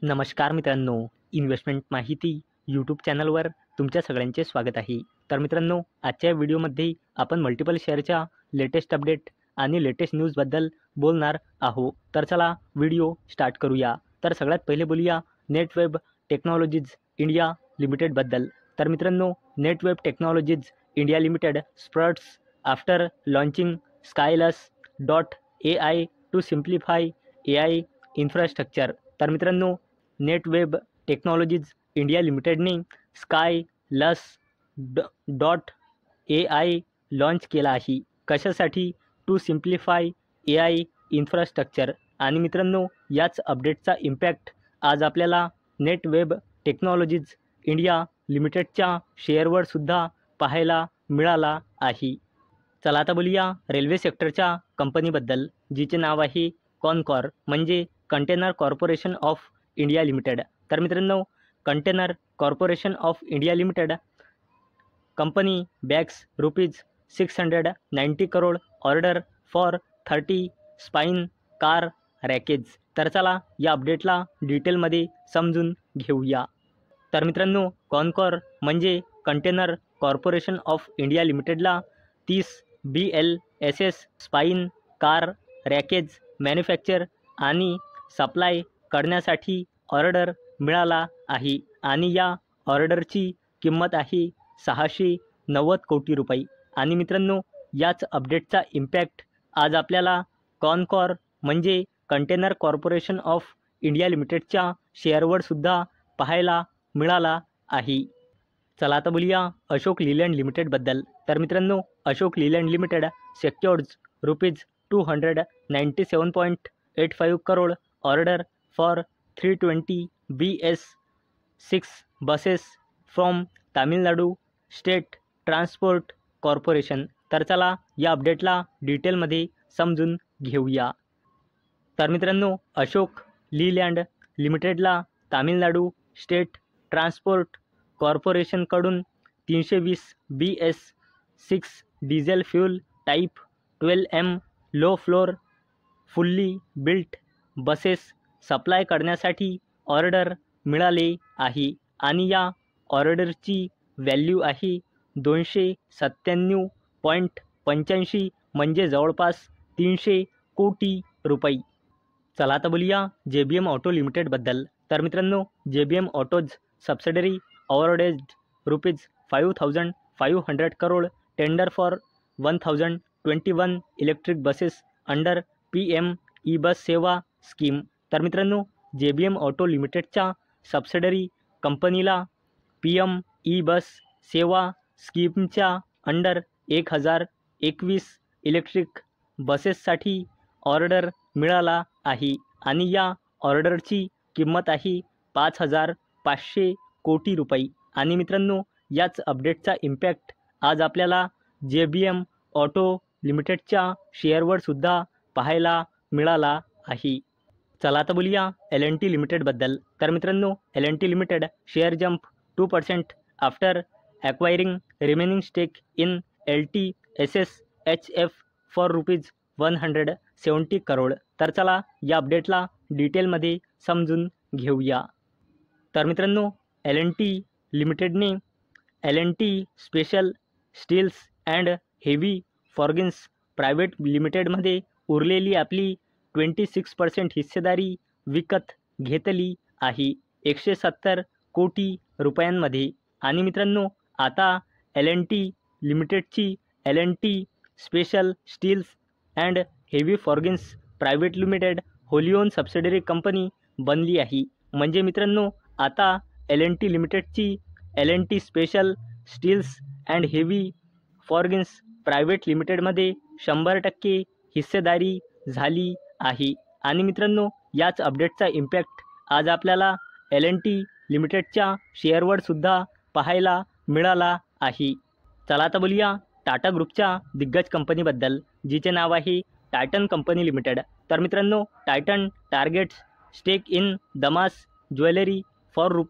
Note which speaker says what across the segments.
Speaker 1: नमस्कार मित्रांनो, इन्व्हेस्टमेंट माहिती यूट्यूब चॅनलवर तुमच्या सगळ्यांचे स्वागत आहे. तर मित्रांनो, आजच्या व्हिडिओमध्ये आपण मल्टिपल शेअरच्या लेटेस्ट अपडेट आणि लेटेस्ट न्यूजबद्दल बोलणार आहोत. तर चला व्हिडिओ स्टार्ट करूया. तर सगळ्यात पहिले बोलूया नेटवेब टेक्नॉलॉजीज इंडिया लिमिटेडबद्दल. तर मित्रांनो, Netweb technologies India limited spurts after launching Skylus.ai to simplify AI infrastructure. तर मित्रांनो, नेटवेब टेक्नॉलॉजीज इंडिया लिमिटेडने Skylus.ai लॉन्च केला आहे. कशासाठी? To simplify AI infrastructure. आणि मित्रांनो, याच अपडेटचा इम्पॅक्ट आज आपल्याला नेटवेब टेक्नॉलॉजीज इंडिया लिमिटेडच्या शेअरवर सुद्धा पाहायला मिळाला आहे. चला आता बोलूया रेल्वे सेक्टरच्या कंपनीबद्दल, जिचे नाव आहे कॉनकॉर, म्हणजे container corporation of India limited. तर मित्रांनो, container corporation of India limited company bags ₹690 crore order for 30 spine car rakes. तर चला या अपडेटला डिटेलमध्ये समजून घेऊया. तर मित्रांनो, कॉनकॉर म्हणजे कंटेनर कॉर्पोरेशन ऑफ इंडिया लिमिटेडला 30 BLSS स्पाइन कार रॅकेज मॅन्युफॅक्चर आणि सप्लाय करण्यासाठी ऑर्डर मिळाला आहे. आणि या ऑर्डरची किंमत आहे ₹690 कोटी. आणि मित्रांनो, याच अपडेटचा इम्पॅक्ट आज आपल्याला कॉनकॉर म्हणजे कंटेनर कॉर्पोरेशन ऑफ इंडिया लिमिटेडच्या शेअरवर सुद्धा पाहायला मिळाला आहे. चला आता बोलूया अशोक लीलँड लिमिटेडबद्दल. तर मित्रांनो, Ashok Leyland limited secures ₹297.85 crore order for 320 BS6 buses from Tamil Nadu state transport corporation. तर चला या अपडेटला डिटेलमध्ये समजून घेऊया. तर मित्रांनो, अशोक लीलँड लिमिटेडला तामिळनाडू स्टेट ट्रान्सपोर्ट कॉर्पोरेशनकडून 320 BS6 diesel fuel type 12M low floor fully built buses supply करण्यासाठी ऑर्डर मिळाले आहे. आणि या ऑर्डरची व्हॅल्यू आहे ₹297.85 म्हणजे जवळपास ₹300 कोटी. चला आता बोलूया JBM ऑटो लिमिटेडबद्दल. तर मित्रांनो, JBM autos subsidiary awarded ₹5,500 crore tender for 1021 electric buses under PM e-bus सेवा स्कीम. तर मित्रांनो, JBM ऑटो लिमिटेडच्या सबसिडरी कंपनीला PM ई-बस सेवा स्कीमच्या अंडर 1021 इलेक्ट्रिक बसेससाठी ऑर्डर मिळाला आहे. आणि या ऑर्डरची किंमत आहे ₹5,500 कोटी. आणि मित्रांनो, याच अपडेटचा इम्पॅक्ट आज आपल्याला JBM ऑटो लिमिटेडच्या शेअरवर सुद्धा पाहायला मिळाला आहे. चला आता बोलूया L&T लिमिटेडबद्दल. तर मित्रांनो, L&T limited share jump 2% after acquiring remaining stake in LTSS HF for ₹170 crore. तर चला या अपडेटला डिटेलमध्ये समजून घेऊया. तर मित्रांनो, L&T लिमिटेडने L&T special steels and heavy forgings private लिमिटेडमध्ये उरलेली आपली 26% हिस्सेदारी विकत घेतली आहे ₹170 कोटी मध्ये. आणि मित्रांनो, आता L&T लिमिटेडची L&T special steels and heavy forgings private limited wholly own subsidiary company बनली आहे. म्हणजे मित्रांनो, आता L&T लिमिटेडची L&T special steels and heavy forgings private लिमिटेडमध्ये 100% हिस्सेदारी झाली आहे. आणि मित्रांनो, याच अपडेटचा इम्पॅक्ट आज आपल्याला L&T लिमिटेडच्या शेअरवर सुद्धा पाहायला मिळाला आहे. चला आता बोलूया टाटा ग्रुपच्या दिग्गज कंपनीबद्दल, जिचे नाव आहे टायटन कंपनी लिमिटेड. तर मित्रांनो, Titan targets stake in Damas jewellery for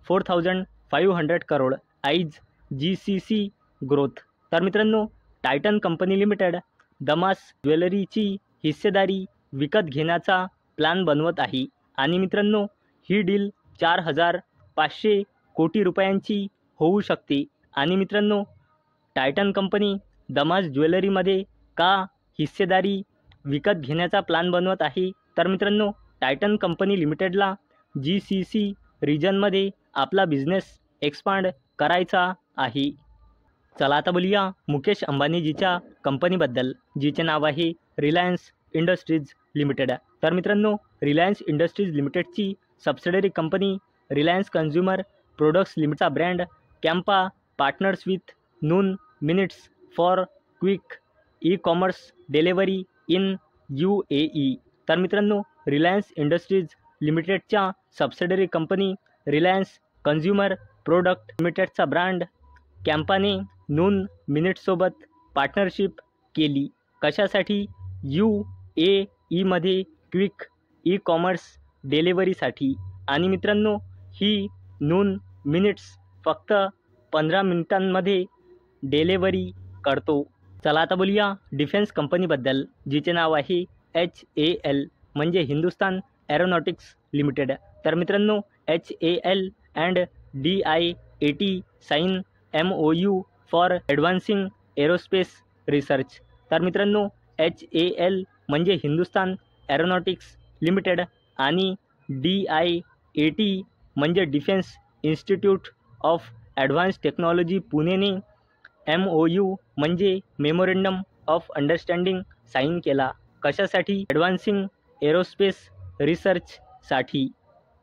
Speaker 1: ₹4,500 crore eyes GCC growth. तर मित्रांनो, टायटन कंपनी लिमिटेड दमास ज्वेलरीची हिस्सेदारी विकत घेण्याचा प्लॅन बनवत आहे. आणि मित्रांनो, ही डील 4,500 कोटी रुपयांची होऊ शकते. आणि मित्रांनो, टायटन कंपनी दमाज ज्वेलरीमध्ये का हिस्सेदारी विकत घेण्याचा प्लॅन बनवत आहे? तर मित्रांनो, टायटन कंपनी लिमिटेडला GCC रिजनमध्ये आपला बिझनेस एक्सपांड करायचा आहे. चला आता बोलूया मुकेश अंबानीजीच्या कंपनीबद्दल, जिचे नाव आहे रिलायन्स इंडस्ट्रीज लिमिटेड. तर मित्रांनो, रिलायन्स इंडस्ट्रीज लिमिटेडची subsidiary company Reliance consumer products लिमिटेडचा brand Campa partners with Noon minutes for quick e commerce delivery in UAE. तर मित्रांनो, रिलायन्स इंडस्ट्रीज लिमिटेडच्या subsidiary company Reliance consumer product लिमिटेडचा ब्रँड कॅम्पाने Noon मिनिट्ससोबत पार्टनरशिप केली. कशासाठी? UAEमध्ये क्विक ई कॉमर्स डिलिव्हरीसाठी. आणि मित्रांनो, ही नून मिनिट्स फक्त 15 मिनिटांमध्ये डिलिव्हरी करतो. चला आता बोलूया डिफेन्स कंपनीबद्दल, जिचे नाव आहे HAL म्हणजे हिंदुस्तान एरोनॉटिक्स लिमिटेड. तर मित्रांनो, HAL and DIAT sign MOU for advancing aerospace research. तर मित्रांनो, HAL म्हणजे हिंदुस्तान एरोनॉटिक्स लिमिटेड आणि DIAT म्हणजे defence institute of advance technology पुणेने MOU म्हणजे मेमोरेंडम ऑफ अंडरस्टँडिंग साईन केला. कशासाठी? ॲडव्हान्सिंग एरोस्पेस रिसर्चसाठी.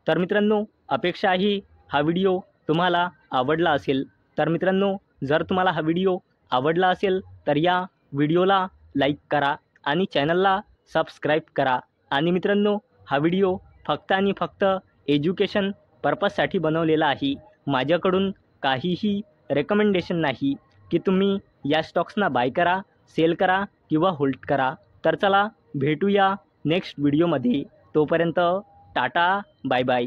Speaker 1: तर मित्रांनो, अपेक्षा आहे हा व्हिडिओ तुम्हाला आवडला असेल. तर मित्रांनो, जर तुम्हाला हा व्हिडिओ आवडला असेल तर या व्हिडिओला लाईक करा आणि चॅनलला सबस्क्राईब करा. आणि मित्रांनो, हा व्हिडिओ फक्त आणि फक्त एज्युकेशन पर्पजसाठी बनवलेला आहे. माझ्याकडून काहीही रेकमेंडेशन नाही की तुम्ही या स्टॉक्सना बाय करा, सेल करा किंवा होल्ड करा. तर चला भेटूया नेक्स्ट व्हिडिओमध्ये. तोपर्यंत टाटा, बाय बाय.